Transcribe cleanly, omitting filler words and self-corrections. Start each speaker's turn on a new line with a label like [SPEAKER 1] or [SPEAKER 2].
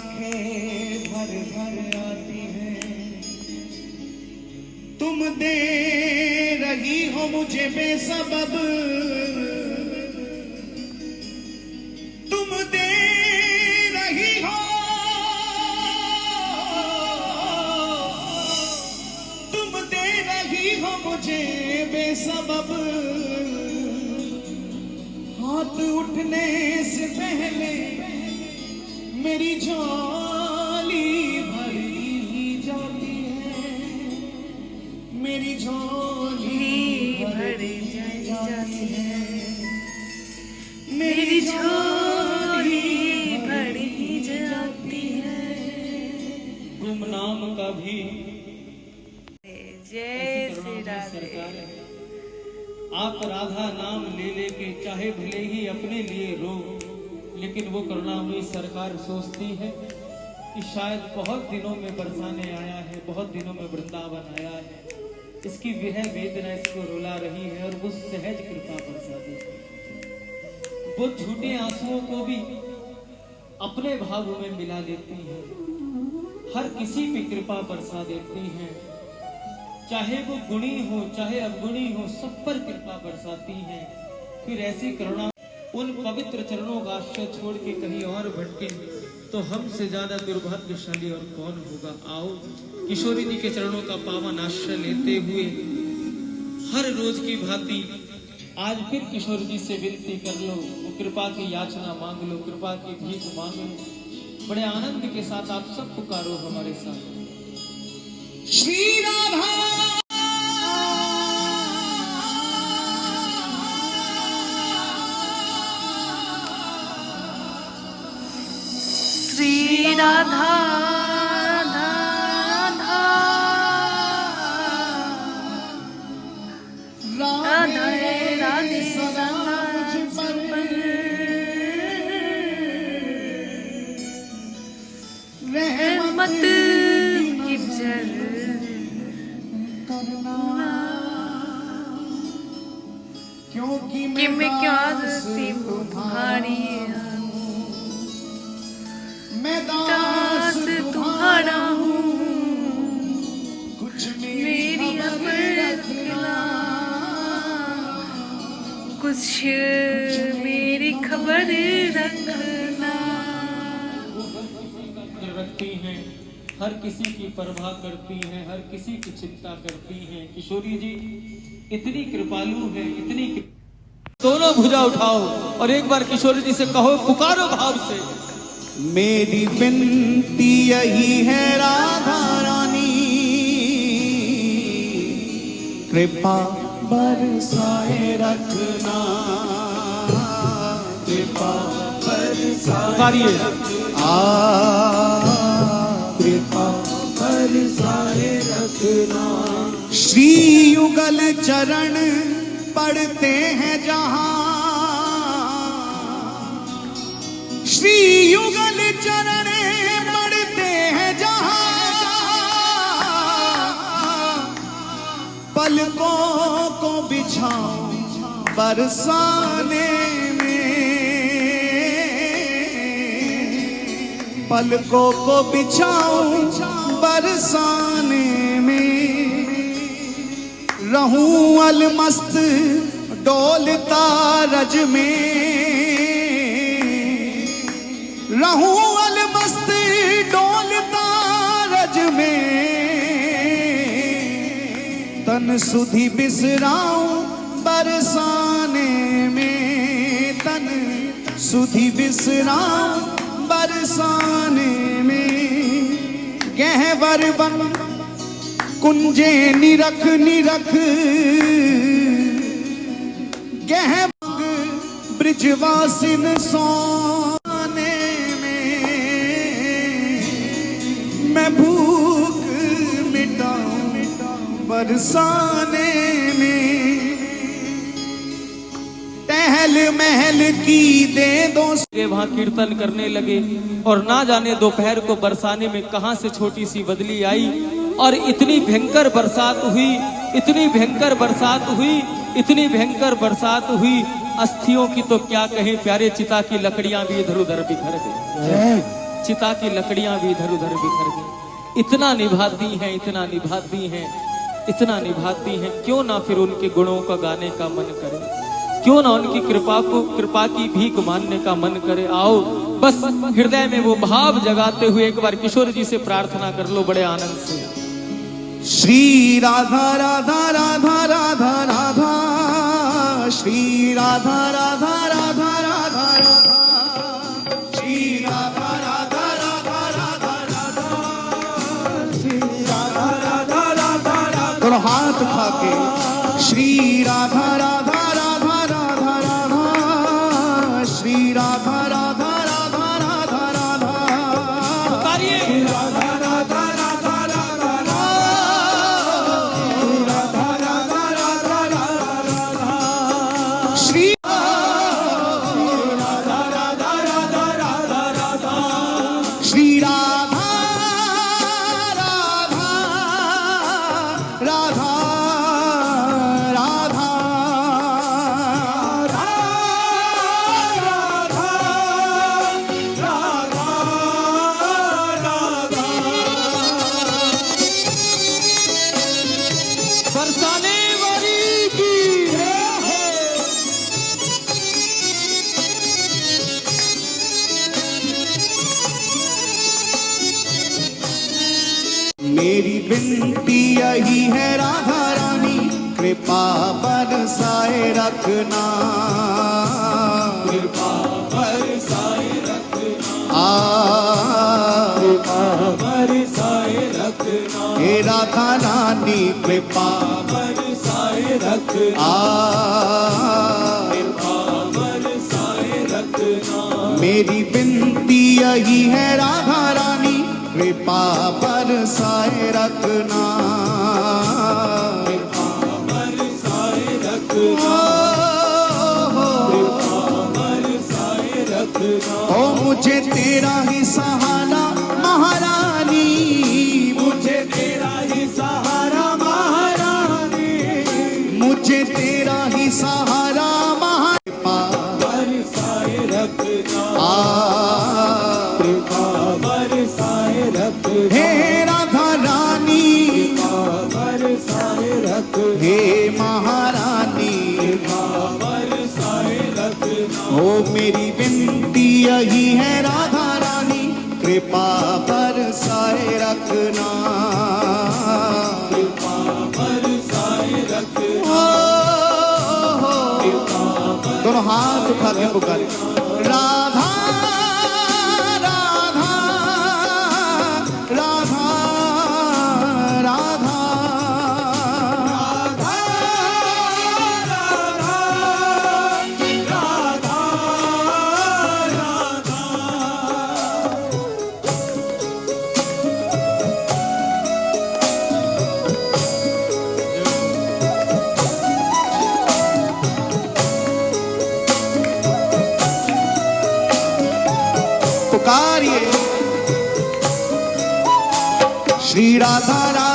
[SPEAKER 1] आंखें भर भर आती हैं, तुम दे रही हो मुझे बेसबब, तुम दे रही हो, तुम दे रही हो मुझे बेसबब, हाथ उठने से पहले मेरी झोली भरी जाती है, मेरी झोली भरी जाती है, मेरी झोली भरी जाती है।
[SPEAKER 2] गुमनाम का भी
[SPEAKER 3] जय श्री राधे।
[SPEAKER 2] आप राधा नाम ले लेके चाहे भले ही अपने लिए रो, लेकिन वो करुणामयी सरकार सोचती है कि शायद बहुत दिनों में बरसाने आया है, बहुत दिनों में वृंदावन आया है, इसकी विरह वेदना इसको रुला रही है और वो सहज कृपा बरसा देती है। वो झूठे आंसुओं को भी अपने भावों में मिला देती है, हर किसी पे कृपा बरसा देती है, चाहे वो गुणी हो चाहे अवगुणी हो, सब पर कृपा बरसाती है। फिर ऐसी करुणा उन पवित्र चरणों का आश्रय छोड़ के कहीं और भटके तो हमसे ज्यादा दुर्भाग्यशाली और कौन होगा। आओ किशोरी जी के चरणों का पावन आश्रय लेते हुए हर रोज की भांति आज फिर किशोरी जी से विनती कर लो, वो कृपा की याचना मांग लो, कृपा की भीख मांग लो। बड़े आनंद के साथ आप सब पुकारो हमारे साथ।
[SPEAKER 1] श्री राधा
[SPEAKER 3] श्री राधा राधे राधे रहमत की जल
[SPEAKER 1] क्योंकि
[SPEAKER 3] मैं क्या सी तुम्हारी
[SPEAKER 1] मैं
[SPEAKER 3] दास तुम्हारा हूँ,
[SPEAKER 1] कुछ
[SPEAKER 3] मेरी खबर कुछ मेरी खबर रखना।
[SPEAKER 2] रखती हैं, हर किसी की परवाह करती हैं, हर किसी की चिंता करती हैं। किशोरी जी इतनी कृपालु है, इतनी दोनों भुजा उठाओ और एक बार किशोरी जी से कहो, पुकारो भाव से।
[SPEAKER 1] मेरी विनती यही है राधा रानी, कृपा बरसाए रखना, कृपा बरसाए रखना, कृपा बरसाए रखना। श्री युगल चरण पढ़ते हैं जहां, श्री युगल चरण पढ़ते हैं जहां, पलकों को बिछाओ बरसाने में, पलकों को बिछाओ बरसाने में। रहूं अलमस्त डोलता रज में, रहूं अलमस्त डोलता रज में, तन सुधि बिसराऊं बरसाने में, तन सुधि बिसराऊं बरसाने में। गहवर बन कुंजे निरख निरख, गहवर ब्रिजवासिन सोने में, मैं भूख मिटाऊं बरसाने में। टहल महल की दे दो,
[SPEAKER 2] वहां कीर्तन करने लगे और ना जाने दोपहर को बरसाने में कहां से छोटी सी बदली आई और इतनी भयंकर बरसात हुई, इतनी भयंकर बरसात हुई, इतनी भयंकर बरसात हुई, अस्थियों की तो क्या कहें, प्यारे चिता की लकड़ियां भी इधर उधर बिखर गई। चिता की लकड़ियां भी इधर उधर बिखर गई। इतना निभाती हैं, इतना निभाती हैं, इतना निभाती हैं, क्यों ना फिर उनके गुणों का गाने का मन करे, क्यों ना उनकी कृपा की भीख मानने का मन करे। आओ बस हृदय में वो भाव जगाते हुए एक बार किशोर जी से प्रार्थना कर लो बड़े आनंद से।
[SPEAKER 1] श्री राधा राधा राधा राधा राधा, श्री राधा राधा राधा राधा राधा, श्री राधा राधा राधा राधा राधा, श्री राधा राधा राधा राधा। दोनों हाथ उठा के श्री राधा राधा राधा राधा राधा, श्री राधा राधा राधा राधा राधा,
[SPEAKER 2] उतारिए।
[SPEAKER 1] राधा राधा राधा राधा राधा, राधा राधा राधा राधा राधा, श्री राधा राधा राधा राधा राधा, श्री राधा राधा राधा राधा
[SPEAKER 2] बरसाने वाली की
[SPEAKER 1] मेरी विनती यही है राधा रानी, कृपा बरसाए रखना, कृपा बरसाए रखना, कृपा बरसाए रखना, हे राधा रानी कृपा बरसाए रखना, कृपा बरसाए रखना। मेरी विनती यही है राधा रानी, कृपा बरसाए रखना, कृपा बरसाए रखना, कृपा बरसाए रखना। ओ मुझे तेरा ही सहारा महारानी, मुझे तेरा ही सहारा महारानी, मुझे तेरा ही सहारा महारानी, बरसाए रखना, कृपा बरसाए रखना, हे राधा रानी बरसाए रखना, हे महारानी बरसाए रखना। ओ मेरी विनती यही है राधा रानी, कृपा बरसाए रखना, कृपा बरसाए रखना, दोनों हाथ उठा के पुकारे राधा राधा राधा राधा पुकारिए श्री राधा राधा